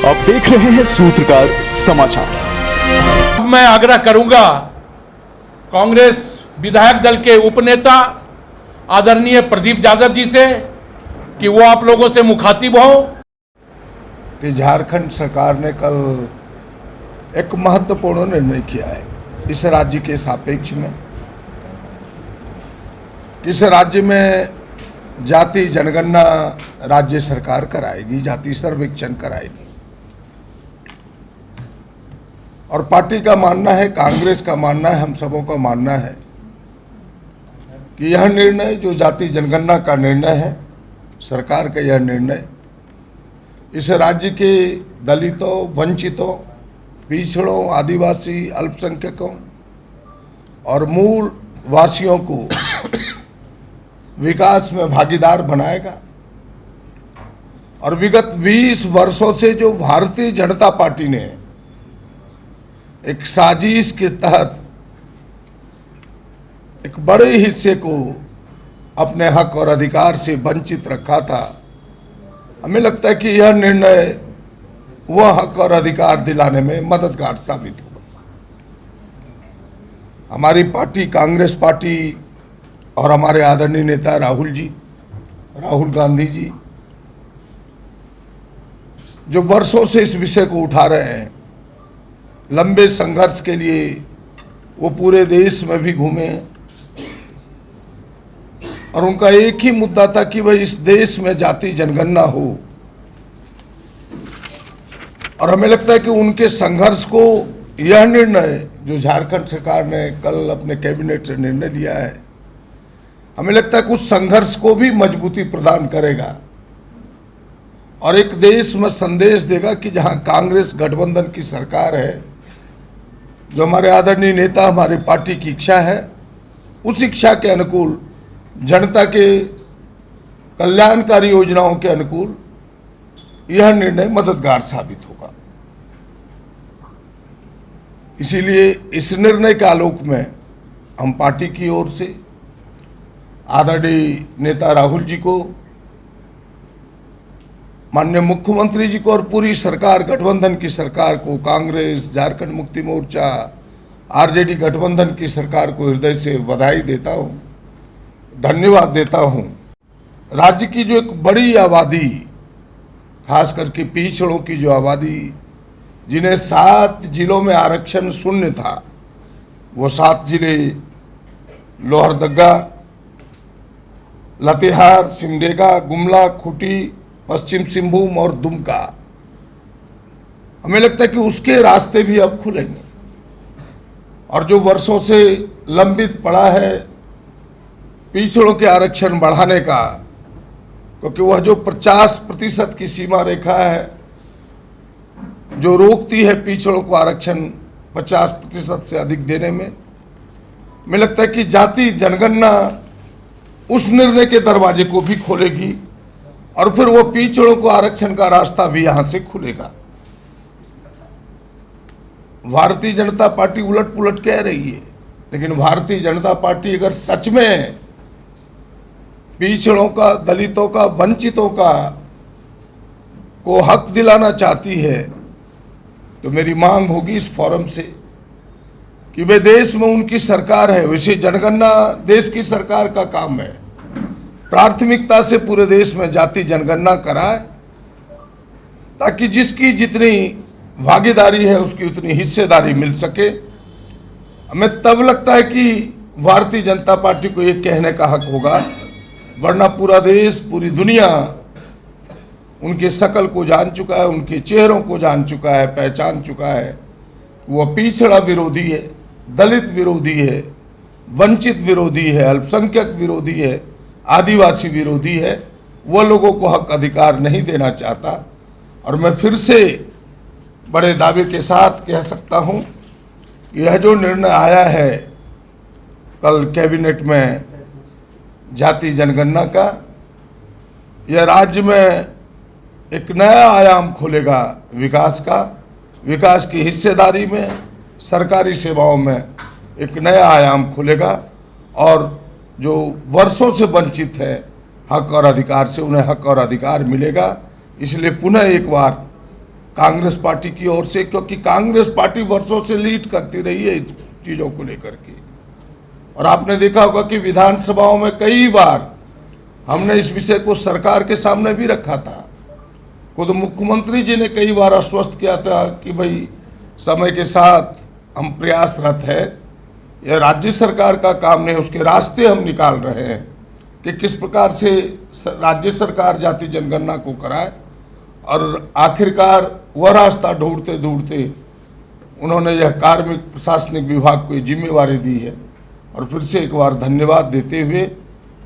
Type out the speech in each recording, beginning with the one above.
आप देख रहे हैं सूत्रकार समाचार। मैं आग्रह करूंगा कांग्रेस विधायक दल के उपनेता आदरणीय प्रदीप यादव जी से कि वो आप लोगों से मुखातिब हो कि झारखंड सरकार ने कल एक महत्वपूर्ण निर्णय किया है इस राज्य के सापेक्ष में। इस राज्य में जाति जनगणना राज्य सरकार कराएगी, जाति सर्वेक्षण कराएगी। और पार्टी का मानना है, कांग्रेस का मानना है, हम सबों का मानना है कि यह निर्णय जो जाति जनगणना का निर्णय है, सरकार का यह निर्णय इस राज्य के दलितों, वंचितों, पिछड़ों, आदिवासी, अल्पसंख्यकों और मूल वासियों को विकास में भागीदार बनाएगा। और विगत 20 वर्षों से जो भारतीय जनता पार्टी ने एक साजिश के तहत एक बड़े हिस्से को अपने हक और अधिकार से वंचित रखा था, हमें लगता है कि यह निर्णय वह हक और अधिकार दिलाने में मददगार साबित होगा। हमारी पार्टी, कांग्रेस पार्टी और हमारे आदरणीय नेता राहुल गांधी जी जो वर्षों से इस विषय को उठा रहे हैं, लंबे संघर्ष के लिए वो पूरे देश में भी घूमे और उनका एक ही मुद्दा था कि भाई इस देश में जाति जनगणना हो। और हमें लगता है कि उनके संघर्ष को यह निर्णय जो झारखंड सरकार ने कल अपने कैबिनेट से निर्णय लिया है, हमें लगता है कि उस संघर्ष को भी मजबूती प्रदान करेगा और एक देश में संदेश देगा कि जहां कांग्रेस गठबंधन की सरकार है, जो हमारे आदरणीय नेता, हमारी पार्टी की इच्छा है, उस इच्छा के अनुकूल, जनता के कल्याणकारी योजनाओं के अनुकूल यह निर्णय मददगार साबित होगा। इसीलिए इस निर्णय के आलोक में हम पार्टी की ओर से आदरणीय नेता राहुल जी को, माननीय मुख्यमंत्री जी को और पूरी सरकार, गठबंधन की सरकार को, कांग्रेस, झारखंड मुक्ति मोर्चा, आरजेडी गठबंधन की सरकार को हृदय से बधाई देता हूं, धन्यवाद देता हूं। राज्य की जो एक बड़ी आबादी, खास करके पिछड़ों की जो आबादी, जिन्हें 7 जिलों में आरक्षण शून्य था, वो 7 जिले लोहरदगा, लातेहार, सिमडेगा, गुमला, खूंटी, पश्चिम सिंहभूम और दुमका, हमें लगता है कि उसके रास्ते भी अब खुलेंगे। और जो वर्षों से लंबित पड़ा है पिछड़ों के आरक्षण बढ़ाने का, क्योंकि वह जो 50% की सीमा रेखा है जो रोकती है पिछड़ों को आरक्षण 50% से अधिक देने में, हमें लगता है कि जाति जनगणना उस निर्णय के दरवाजे को भी खोलेगी और फिर वो पिछड़ों को आरक्षण का रास्ता भी यहां से खुलेगा। भारतीय जनता पार्टी उलट पुलट कह रही है, लेकिन भारतीय जनता पार्टी अगर सच में पिछड़ों का, दलितों का, वंचितों का को हक दिलाना चाहती है, तो मेरी मांग होगी इस फोरम से कि वे देश में उनकी सरकार है, वैसे जनगणना देश की सरकार का काम है, प्राथमिकता से पूरे देश में जाति जनगणना कराए ताकि जिसकी जितनी भागीदारी है उसकी उतनी हिस्सेदारी मिल सके। हमें तब लगता है कि भारतीय जनता पार्टी को ये कहने का हक होगा, वरना पूरा देश, पूरी दुनिया उनके शकल को जान चुका है, उनके चेहरों को जान चुका है, पहचान चुका है। वो पिछड़ा विरोधी है, दलित विरोधी है, वंचित विरोधी है, अल्पसंख्यक विरोधी है, आदिवासी विरोधी है। वो लोगों को हक अधिकार नहीं देना चाहता। और मैं फिर से बड़े दावे के साथ कह सकता हूं कि यह जो निर्णय आया है कल कैबिनेट में जाति जनगणना का, यह राज्य में एक नया आयाम खोलेगा विकास का, विकास की हिस्सेदारी में, सरकारी सेवाओं में एक नया आयाम खुलेगा और जो वर्षों से वंचित है हक और अधिकार से, उन्हें हक और अधिकार मिलेगा। इसलिए पुनः एक बार कांग्रेस पार्टी की ओर से, क्योंकि कांग्रेस पार्टी वर्षों से लीड करती रही है इस चीज़ों को लेकर के। और आपने देखा होगा कि विधानसभाओं में कई बार हमने इस विषय को सरकार के सामने भी रखा था। खुद मुख्यमंत्री जी ने कई बार आश्वस्त किया था कि भाई समय के साथ हम प्रयासरत है, यह राज्य सरकार का काम नहीं, उसके रास्ते हम निकाल रहे हैं कि किस प्रकार से राज्य सरकार जाति जनगणना को कराए। और आखिरकार वह रास्ता ढूंढते ढूंढते उन्होंने यह कार्मिक प्रशासनिक विभाग को ये जिम्मेवारी दी है। और फिर से एक बार धन्यवाद देते हुए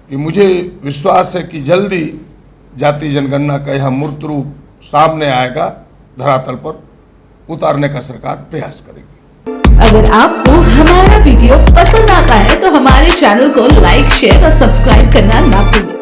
कि मुझे विश्वास है कि जल्दी जाति जनगणना का यह मूर्त रूप सामने आएगा, धरातल पर उतारने का सरकार प्रयास करेगी। अगर आपको हमारा वीडियो पसंद आता है तो हमारे चैनल को लाइक, शेयर और सब्सक्राइब करना ना भूलें।